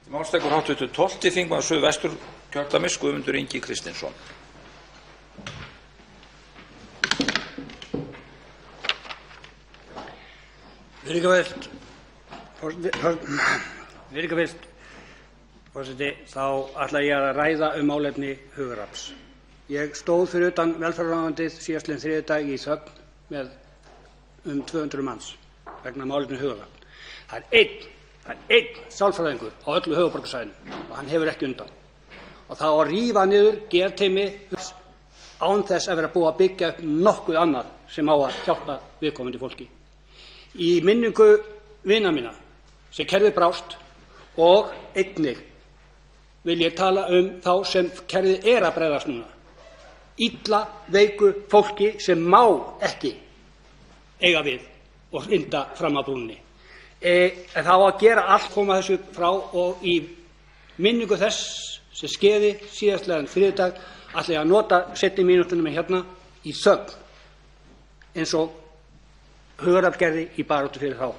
Málstekur hv. 12. þingmaður Suðvesturkjördæmis, Guðmundur Ingi Kristinsson. Virðingarvert forseti, þá ætla ég að ræða málefni hugarafls. Ég stóð fyrir utan velferðarráðuneytið síðastliðinn þriðjudag í þögn með 200 manns vegna málefni hugarafls. Það er einn sálfræðingur á öllu höfuðborgarsvæðinu og hann hefur ekki undan. Og það á að rífa niður geðteymi án þess að vera búið að byggja upp nokkuð annað sem á að hjálpa viðkomandi fólki. Í minningu vina minna sem kerfið brást og einnig vil ég tala þá sem kerfið er að bregðast núna. Illa veiku fólki sem má ekki eiga við og ynda fram að brúnni. En það á að gera allt, koma þessu frá, og í minningu þess sem skeiði síðastliðinn þriðjudag ætla ég að nota seinni mínúturnar hérna í þögn eins og hugarafl gerði í baráttu fyrir þá.